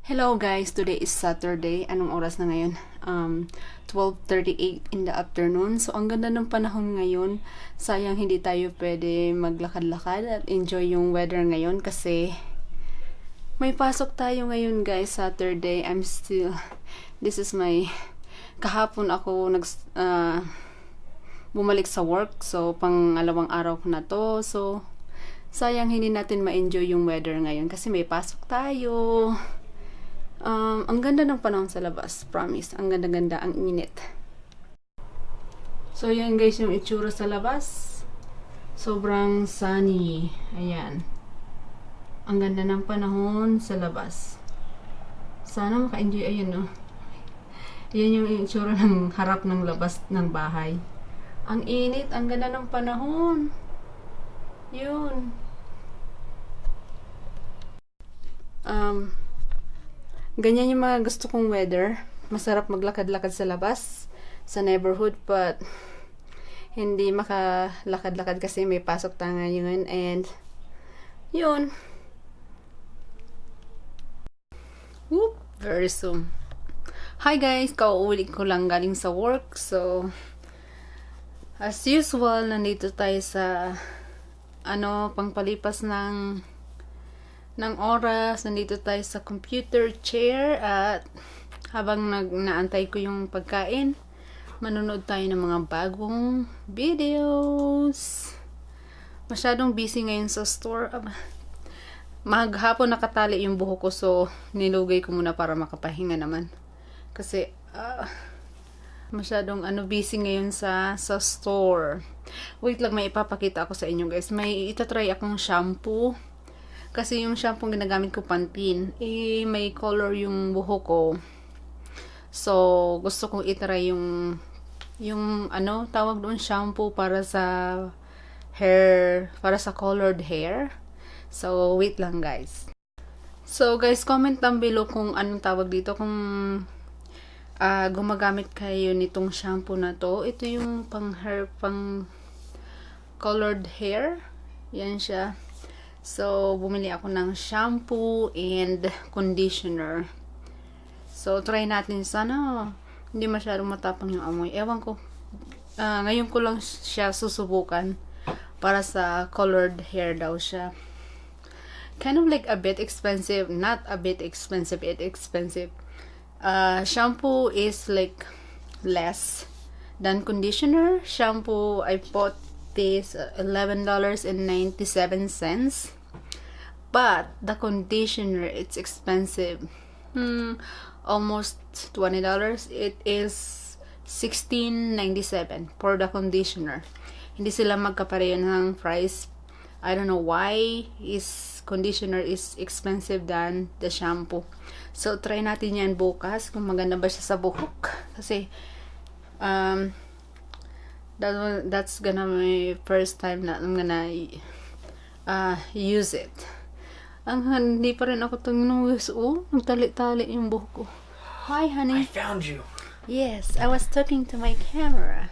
Hello guys, today is Saturday. Anong oras na ngayon? 12:38 in the afternoon. So ang ganda ng panahon ngayon. Sayang hindi tayo pwede maglakad-lakad at enjoy yung weather ngayon kasi may pasok tayo ngayon guys, Saturday. This is my kahapon ako bumalik sa work. So pangalawang araw ko na to. So sayang hindi natin ma-enjoy yung weather ngayon kasi may pasok tayo. Ang ganda ng panahon sa labas, promise. Ang ganda-ganda, ang init. So, yan guys yung itsura sa labas. Sobrang sunny. Ayan. Ang ganda ng panahon sa labas. Sana maka-enjoy. Ayan, no? Yan yung itsura ng harap ng labas ng bahay. Ang init, ang ganda ng panahon. Yun. Ganyan yung mga gusto kong weather. Masarap maglakad-lakad sa labas, sa neighborhood, but hindi makalakad-lakad kasi may pasok tayo ngayon. And, yun. Whoop, very soon. Hi guys, kauuli ko lang galing sa work. So, as usual, nandito tayo sa, pangpalipas ng oras. Nandito tayo sa computer chair at habang naantay ko yung pagkain, manonood tayo ng mga bagong videos. Masyadong busy ngayon sa store. Maghapon nakatali yung buhok ko, so nilugay ko muna para makapahinga naman. Kasi masyadong busy ngayon sa store. Wait lang, may ipapakita ako sa inyo guys. May itatry akong shampoo. Kasi yung shampoo ginagamit ko Pantene, may color yung buhok ko. So, gusto kong itry yung tawag doon, shampoo para sa hair, para sa colored hair. So, wait lang guys. So, guys, comment down below kung anong tawag dito, kung gumagamit kayo nitong shampoo na to. Ito yung pang hair, pang colored hair. Yan siya. So, bumili ako ng shampoo and conditioner. So, try natin. Sana hindi masyadong matapang yung amoy. Ewan ko. Ngayon ko lang siya susubukan. Para sa colored hair daw siya. Kind of like a bit expensive. Not a bit expensive. It's expensive. Shampoo is like less than conditioner. Shampoo, I bought this $11.97, but the conditioner, it's expensive, almost $20. It is $16.97 for the conditioner. Hindi sila magkapareho ng price. I don't know why conditioner is expensive than the shampoo. So try natin yan bukas kung maganda ba siya sa buhok, kasi that's gonna be my first time na I'm gonna use it. Hindi pa rin ako tingnan. Nagtali-tali yung buhok ko. Hi honey. I found you. Yes, I was talking to my camera.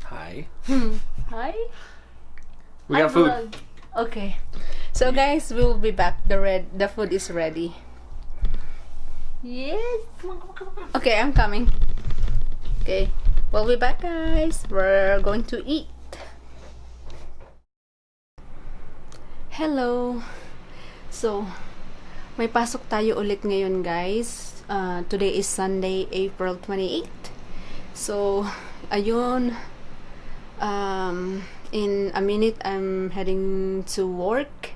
Hi. Hi. We got food. Vlog. Okay. So guys, we will be back. The food is ready. Yes. Okay, I'm coming. Okay. We'll be back guys. We're going to eat. Hello. So, may pasok tayo ulit ngayon guys. Today is Sunday, April 28. So, ayun. In a minute, I'm heading to work.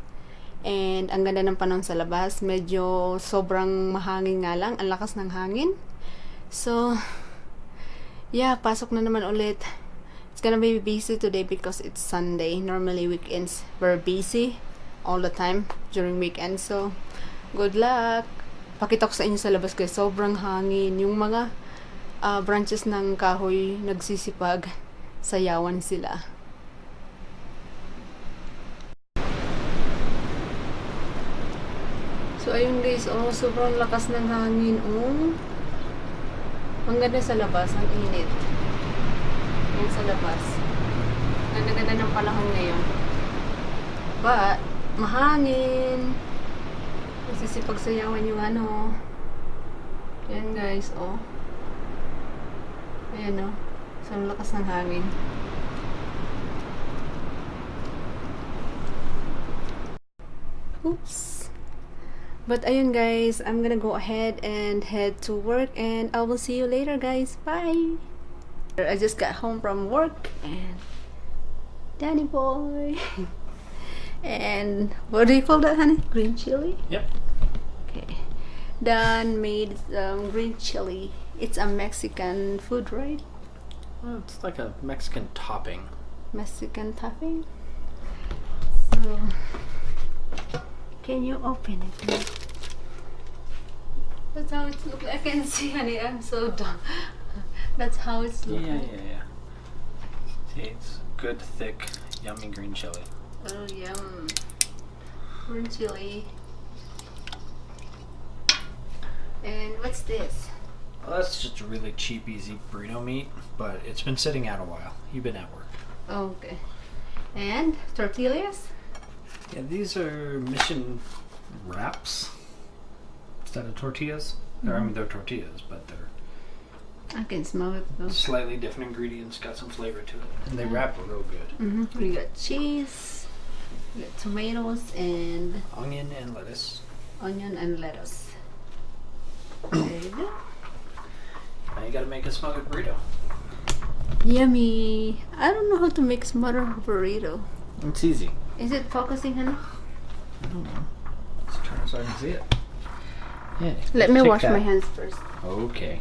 And ang ganda ng panahon sa labas. Medyo sobrang mahangin nga lang. Ang lakas ng hangin. So, yeah, pasok na naman ulit. It's gonna be busy today because it's Sunday. Normally weekends we're busy all the time during weekends. So, good luck. Pakita ko sa inyo sa labas guys. Sobrang hangin. Yung mga branches ng kahoy nagsisipag. Sayawan sila. So, ayun guys. Sobrang lakas ng hangin. Ang ganda sa labas, ang init. Yan sa labas. Ganda-ganda ng panahon ngayon. But, mahangin. Sisipagsayawan yung ano. Yan guys, oh. Ayan oh. So, ang lakas ng hangin. Oops. But ayun guys, I'm gonna go ahead and head to work and I will see you later guys. Bye! I just got home from work and Danny boy. And what do you call that, honey? Green chili? Yep. Okay. Dan made green chili. It's a Mexican food, right? Well, it's like a Mexican topping. Mexican topping. So, can you open it? Please? That's how it looks. I can see, honey. I'm so dumb. That's how it's looking. Yeah. See, it's good, thick, yummy green chili. Oh, yum. Green chili. And what's this? Well, that's just a really cheap, easy burrito meat, but it's been sitting out a while. You've been at work. Oh, okay. And tortillas? Yeah, these are mission wraps instead of tortillas. I mean, they're tortillas, but they're I can smell it though. slightly different ingredients, got some flavor to it, and they wrap real good. We got cheese, we got tomatoes, and Onion and lettuce. onion and lettuce. There you go. Now you gotta make a smothered burrito. Yummy! I don't know how to make smothered burrito. It's easy. Is it focusing, honey? I don't know. Let's turn so I can see it. Yeah. Let me take wash that. my hands first. Okay.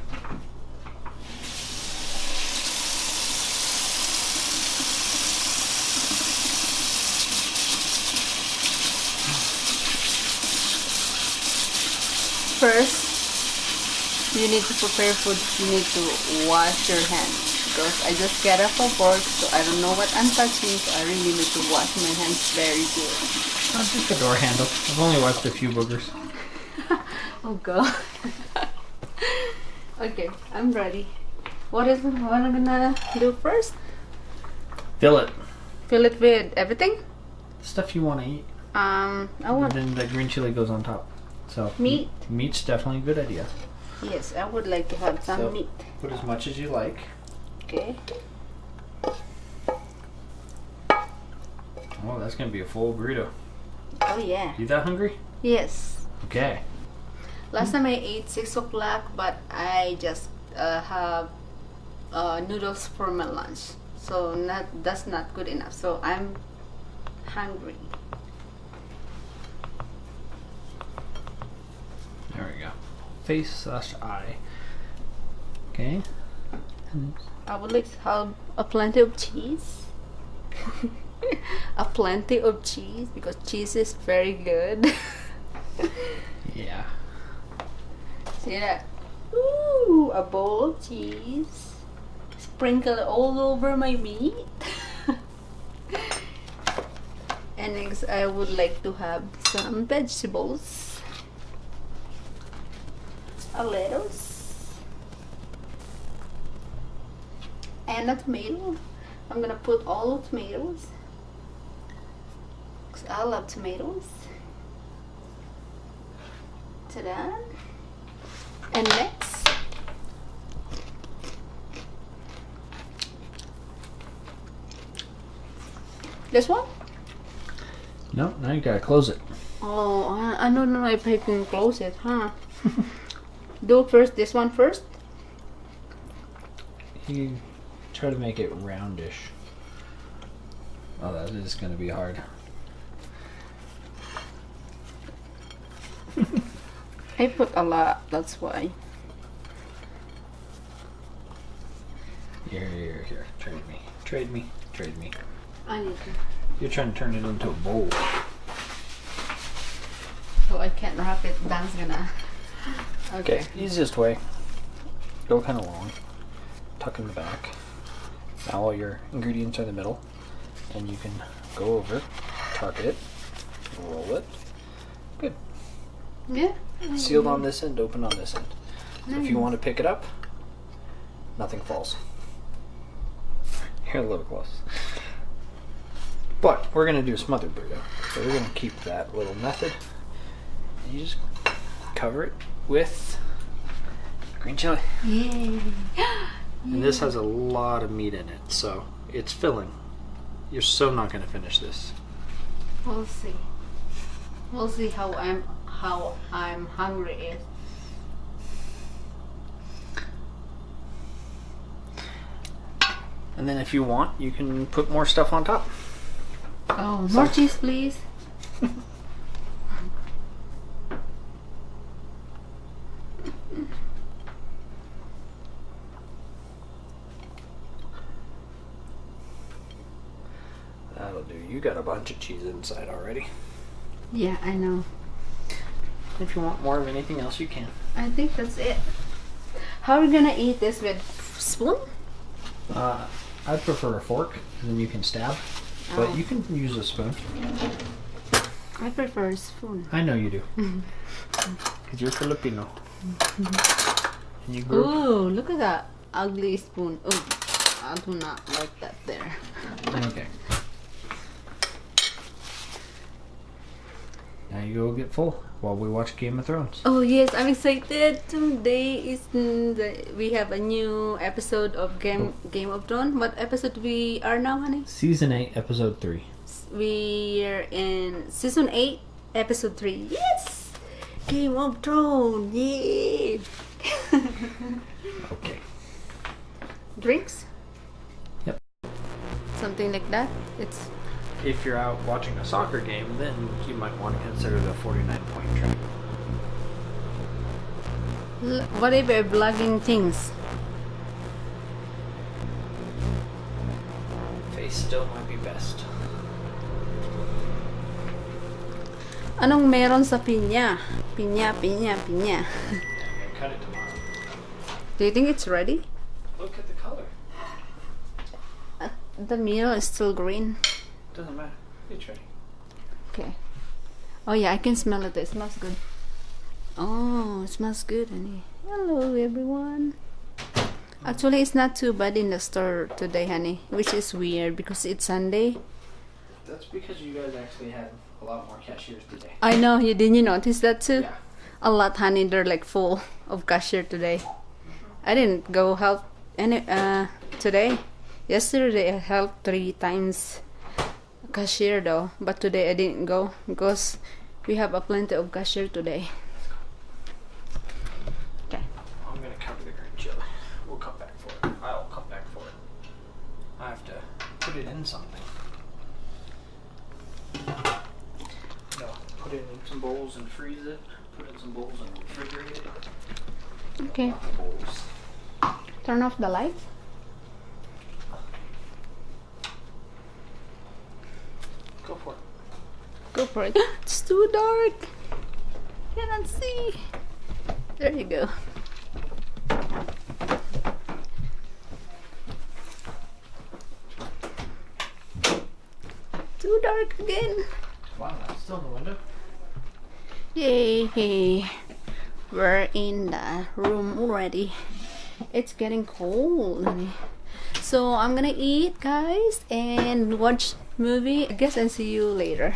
First, you need to prepare food. You need to wash your hands. Because I just get up of work, so I don't know what I'm touching, so I really need to wash my hands very good. I'll just the door handle. I've only wiped a few boogers. Oh god. Okay, I'm ready. What am I gonna do first? Fill it. Fill it with everything? Stuff you want to eat. I And want then the green chili goes on top. So meat. Meat's definitely a good idea. Yes, I would like to have some So- meat. Put as much as you like. Okay. Oh, that's gonna be a full burrito. Oh yeah. You that hungry? Yes. Okay. Last time I ate 6 o'clock, but I just have noodles for my lunch. So that's not good enough. So I'm hungry. There we go. Face/eye. Okay. I would like to have a plenty of cheese. A plenty of cheese because cheese is very good. Yeah. See that? Ooh, a bowl of cheese. Sprinkle it all over my meat. And next, I would like to have some vegetables. A lettuce. And a tomato. I'm gonna put all the tomatoes. 'Cause I love tomatoes. Ta-da! And next, this one? No, now you gotta close it. Oh, I don't know if I can close it, huh? Do first this one first. You try to make it roundish. Oh, that is gonna be hard. I put a lot, that's why. Here. Trade me. Trade me. Trade me. I need to. You're trying to turn it into a bowl. So I can't wrap it. Dan's gonna. Okay, easiest way. Go kind of long. Tuck in the back. Now all your ingredients are in the middle. And you can go over, tuck it, roll it. Good. Yeah. Sealed on this end, open on this end. So if you want to pick it up, nothing falls. You're a little close. But we're going to do a smothered burrito. So we're going to keep that little method you just cover it with green chili. Yay! And this has a lot of meat in it, so it's filling. You're so not going to finish this. We'll see. We'll see how I'm hungry is. And then if you want, you can put more stuff on top. Oh, more cheese, please. That'll do. You got a bunch of cheese inside already. Yeah, I know. If you want more of anything else, you can. I think that's it. How are we gonna eat this, with spoon? I prefer a fork, and then you can stab. But Oh. you can use a spoon. I prefer a spoon. I know you do. Because you're Filipino. And you grew up. Ooh, look at that ugly spoon. Oh, I do not like that there. Okay. Now you go get full while we watch Game of Thrones. Oh yes, I'm excited. Today is we have a new episode of Game of Thrones. What episode we are now, honey? Season 8, Episode 3. We're in season 8, episode 3. Yes, Game of Thrones. Yeah. Okay. Drinks? Yep. Something like that. It's If you're out watching a soccer game, then you might want to consider the 49-point track. whatever vlogging things. Face still might be best. Anong meron sa pinya? Pinya. Yeah, I'm gonna cut it tomorrow. Do you think it's ready? Look at the color. The meal is still green. Doesn't matter. It's ready. Okay. Oh yeah, I can smell it. It smells good. Oh, it smells good, honey. Hello, everyone. Actually, it's not too bad in the store today, honey, which is weird because it's Sunday. That's because you guys actually had a lot more cashiers today. I know. Didn't you notice that too? Yeah. A lot, honey. They're like full of cashier today. I didn't go help any today. Yesterday I helped 3 times cashier though, but today I didn't go because we have a plenty of cashier today. Okay. I'm gonna cover the green chili. We'll come back for it. I'll come back for it. I have to put it in something. No, put it in some bowls and freeze it. Put it in some bowls and refrigerate it. Okay. Lots of bowls. Turn off the lights. Go for it. Go for it. It's too dark. Cannot see. There you go. Too dark again. Wow, that's still in the window. Yay. We're in the room already. It's getting cold, honey. So I'm gonna eat, guys, and watch movie. I guess I'll see you later.